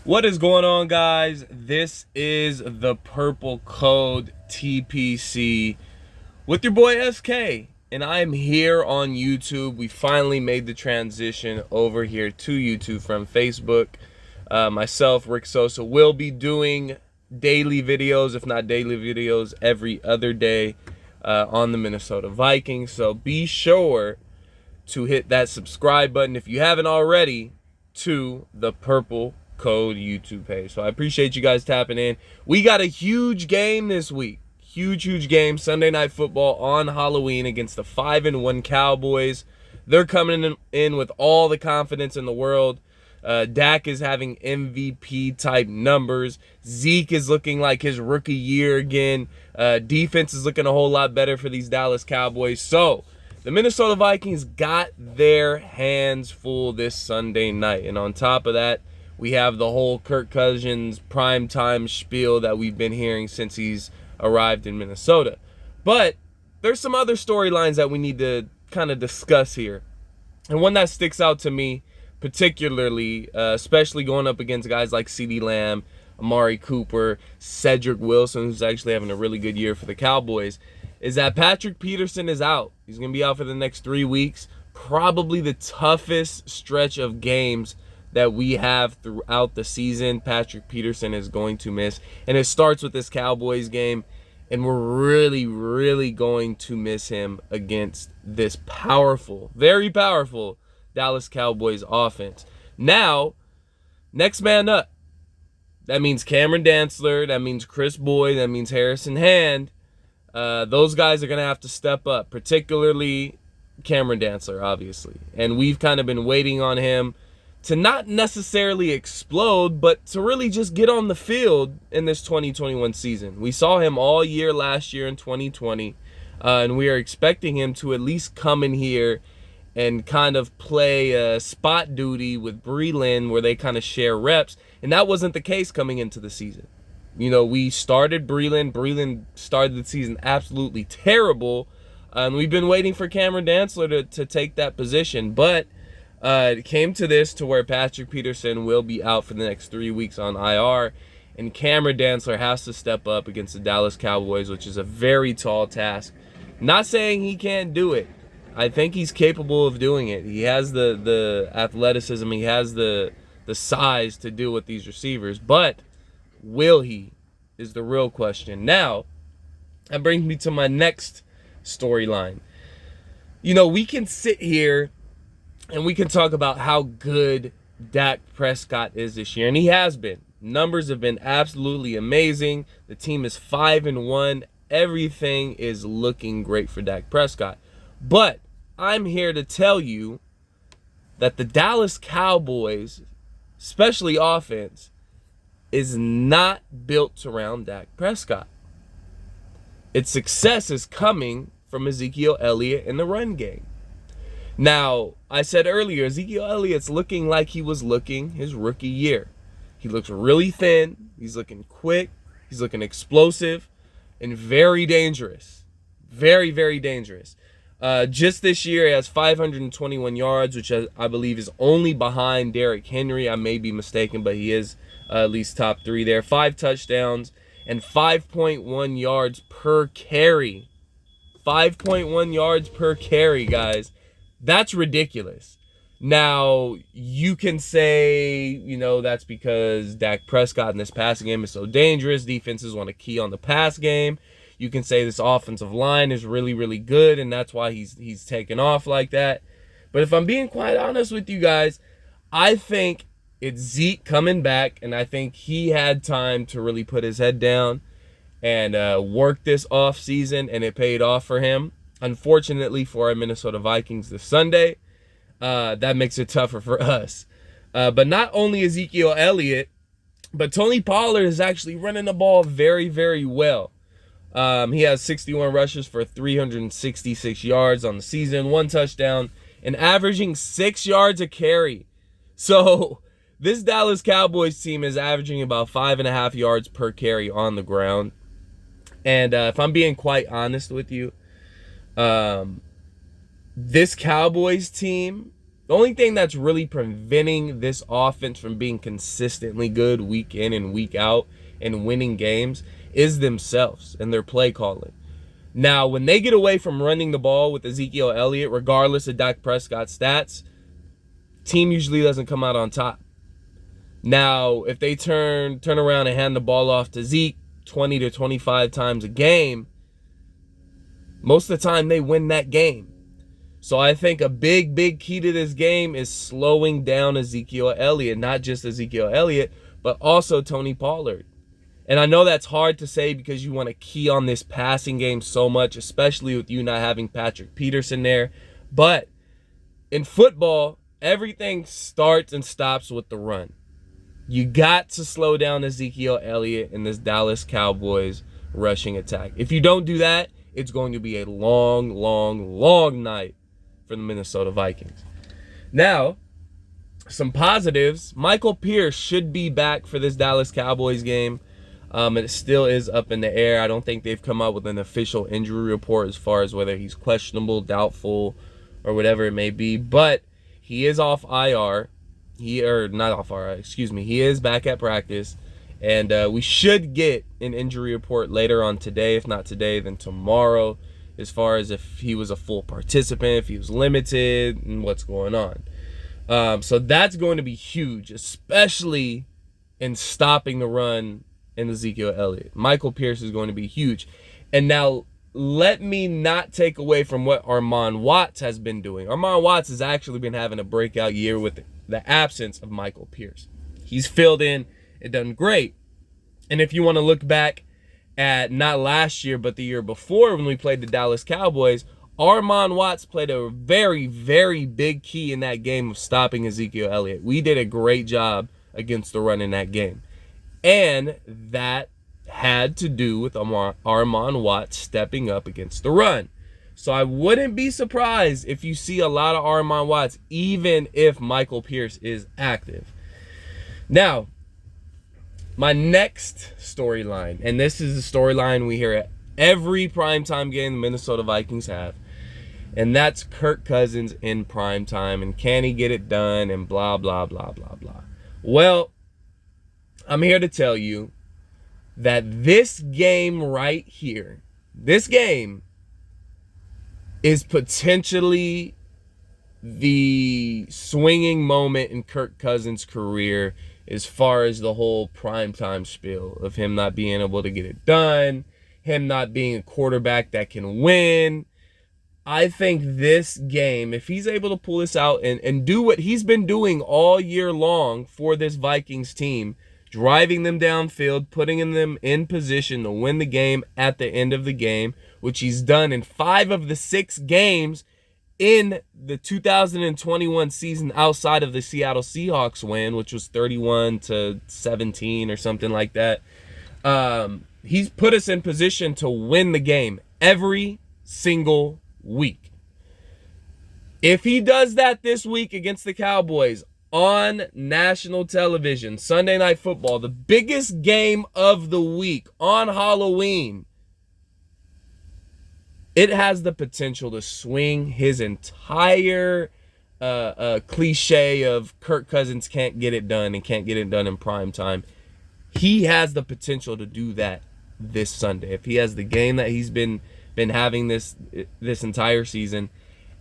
What is going on, guys? This is the Purple Code TPC with your boy SK, and I am here on YouTube. We finally made the transition over here to YouTube from Facebook. Myself, Rick Sosa, will be doing daily videos, if not daily videos, every other day on the Minnesota Vikings. So be sure to hit that subscribe button if you haven't already to the Purple Code YouTube page. So I appreciate you guys tapping in. We got a huge game this week. Huge game. Sunday Night Football on Halloween against the 5-1 Cowboys. They're coming in with all the confidence in the world. Dak is having MVP type numbers. Zeke is looking like his rookie year again. Defense is looking a whole lot better for these Dallas Cowboys. So the Minnesota Vikings got their hands full this Sunday night. And on top of that, we have the whole Kirk Cousins primetime spiel that we've been hearing since he's arrived in Minnesota. But there's some other storylines that we need to kind of discuss here. And one that sticks out to me particularly, especially going up against guys like CeeDee Lamb, Amari Cooper, Cedric Wilson, who's actually having a really good year for the Cowboys, is that Patrick Peterson is out. He's going to be out for the next 3 weeks. Probably the toughest stretch of games that we have throughout the season. Patrick Peterson is going to miss. And it starts with this Cowboys game. And we're really going to miss him against this powerful, very powerful Dallas Cowboys offense. Now, next man up. That means Cameron Dantzler. That means Chris Boyd. That means Harrison Hand. Those guys are going to have to step up, particularly Cameron Dantzler, obviously. And we've kind of been waiting on him to not necessarily explode, but to really just get on the field in this 2021 season. We saw him all year last year in 2020, and we are expecting him to at least come in here and kind of play spot duty with Breeland, where they kind of share reps, and that wasn't the case coming into the season. You know, we started Breeland. Breeland started the season absolutely terrible, and we've been waiting for Cameron Dantzler to take that position, but it came to this to where Patrick Peterson will be out for the next 3 weeks on IR, and Cameron Dantzler has to step up against the Dallas Cowboys, which is a very tall task. Not saying he can't do it. I think he's capable of doing it. He has the athleticism. He has the size to deal with these receivers. But will he is the real question. Now, that brings me to my next storyline. You know, we can sit here and we can talk about how good Dak Prescott is this year. And he has been. Numbers have been absolutely amazing. The team is 5-1. Everything is looking great for Dak Prescott. But I'm here to tell you that the Dallas Cowboys, especially offense, is not built around Dak Prescott. Its success is coming from Ezekiel Elliott in the run game. Now, I said earlier, Ezekiel Elliott's looking like he was looking his rookie year. He looks really thin. He's looking quick. He's looking explosive and very dangerous. Very dangerous. Just this year, he has 521 yards, which I believe is only behind Derrick Henry. I may be mistaken, but he is at least top 3 there. 5 touchdowns and 5.1 yards per carry. 5.1 yards per carry, guys. That's ridiculous. Now, you can say, you know, that's because Dak Prescott in this passing game is so dangerous. Defenses want to key on the pass game. You can say this offensive line is really good, and that's why he's taken off like that. But if I'm being quite honest with you guys, I think it's Zeke coming back, and I think he had time to really put his head down and work this off season, and it paid off for him. Unfortunately for our Minnesota Vikings this Sunday, that makes it tougher for us. But not only Ezekiel Elliott, but Tony Pollard is actually running the ball very well. He has 61 rushes for 366 yards on the season, 1 touchdown, and averaging 6 yards a carry. So this Dallas Cowboys team is averaging about 5.5 yards per carry on the ground. And if I'm being quite honest with you, this Cowboys team The only thing that's really preventing this offense from being consistently good week in and week out and winning games is themselves and their play calling. Now, when they get away from running the ball with Ezekiel Elliott, regardless of Dak Prescott's stats, team usually doesn't come out on top. Now, if they turn around and hand the ball off to Zeke 20 to 25 times a game, most of the time they win that game. So I think a big key to this game is slowing down Ezekiel Elliott. Not just Ezekiel Elliott, but also Tony Pollard. And I know that's hard to say because you want to key on this passing game so much, especially with you not having Patrick Peterson there. But in football, everything starts and stops with the run. You got to slow down Ezekiel Elliott in this Dallas Cowboys rushing attack. If you don't do that, it's going to be a long night for the Minnesota Vikings. Now, some positives. Michael Pierce should be back for this Dallas Cowboys game. It still is up in the air. I don't think they've come out with an official injury report as far as whether he's questionable, doubtful, or whatever it may be. But he is off IR. He is back at practice. And we should get an injury report later on today. If not today, then tomorrow, as far as if he was a full participant, if he was limited, and what's going on. So that's going to be huge, especially in stopping the run in Ezekiel Elliott. Michael Pierce is going to be huge. And now, let me not take away from what Armon Watts has been doing. Armon Watts has actually been having a breakout year with the absence of Michael Pierce. He's filled in and done great. And if you want to look back at not last year, but the year before when we played the Dallas Cowboys, Armon Watts played a very big key in that game of stopping Ezekiel Elliott. We did a great job against the run in that game. And that had to do with Armon Watts stepping up against the run. So I wouldn't be surprised if you see a lot of Armon Watts, even if Michael Pierce is active. Now, my next storyline, and this is the storyline we hear at every primetime game the Minnesota Vikings have, and that's Kirk Cousins in primetime, and can he get it done, and blah, blah, blah, blah, blah. Well, I'm here to tell you that this game right here, this game is potentially the swinging moment in Kirk Cousins' career as far as the whole primetime spiel of him not being able to get it done, him not being a quarterback that can win. I think this game, if he's able to pull this out and do what he's been doing all year long for this Vikings team, driving them downfield, putting them in position to win the game at the end of the game, which he's done in 5 of the 6 games in the 2021 season outside of the Seattle Seahawks win, which was 31-17 or something like that. He's put us in position to win the game every single week. If he does that this week against the Cowboys on national television, Sunday Night Football, the biggest game of the week on Halloween, it has the potential to swing his entire cliche of Kirk Cousins can't get it done and can't get it done in prime time. He has the potential to do that this Sunday. If he has the game that he's been having this entire season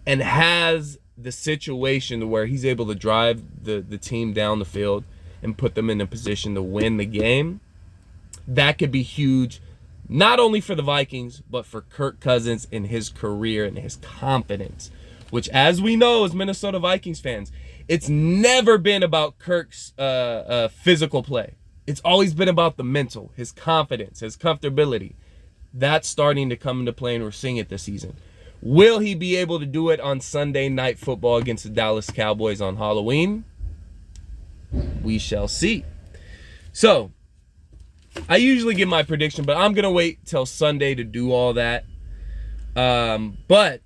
and has the situation where he's able to drive the team down the field and put them in a position to win the game, that could be huge. Not only for the Vikings, but for Kirk Cousins in his career and his confidence, which, as we know as Minnesota Vikings fans, it's never been about Kirk's physical play. It's always been about the mental, his confidence, his comfortability. That's starting to come into play, and we're seeing it this season. Will he be able to do it on Sunday Night Football against the Dallas Cowboys on Halloween? We shall see. So, I usually give my prediction, but I'm going to wait till Sunday to do all that. But,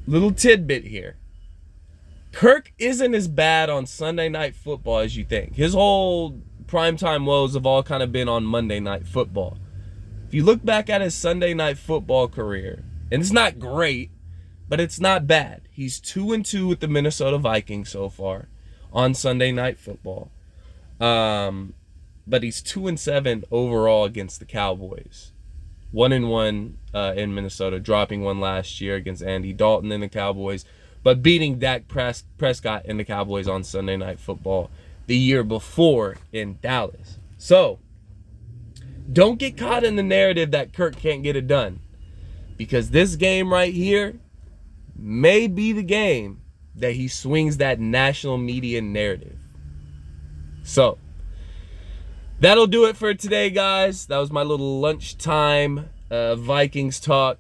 little tidbit here. Kirk isn't as bad on Sunday Night Football as you think. His whole primetime woes have all kind of been on Monday Night Football. If you look back at his Sunday Night Football career, and it's not great, but it's not bad. He's 2-2 with the Minnesota Vikings so far on Sunday Night Football. But he's 2-7 overall against the Cowboys. 1-1 in Minnesota, dropping one last year against Andy Dalton and the Cowboys, but beating Dak Prescott and the Cowboys on Sunday Night Football the year before in Dallas. So, don't get caught in the narrative that Kirk can't get it done, because this game right here may be the game that he swings that national media narrative. So, that'll do it for today, guys. That was my little lunchtime Vikings talk.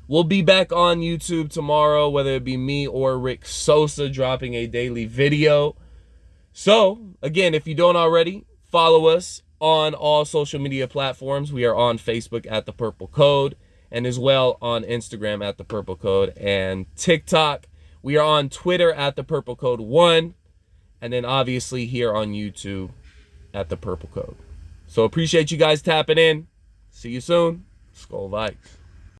We'll be back on YouTube tomorrow, whether it be me or Rick Sosa dropping a daily video. So, again, if you don't already, follow us on all social media platforms. We are on Facebook at The Purple Code, and as well on Instagram at The Purple Code, and TikTok. We are on Twitter at The Purple Code 1, and then obviously here on YouTube at The Purple Code. So appreciate you guys tapping in. See you soon. Skol Vikes.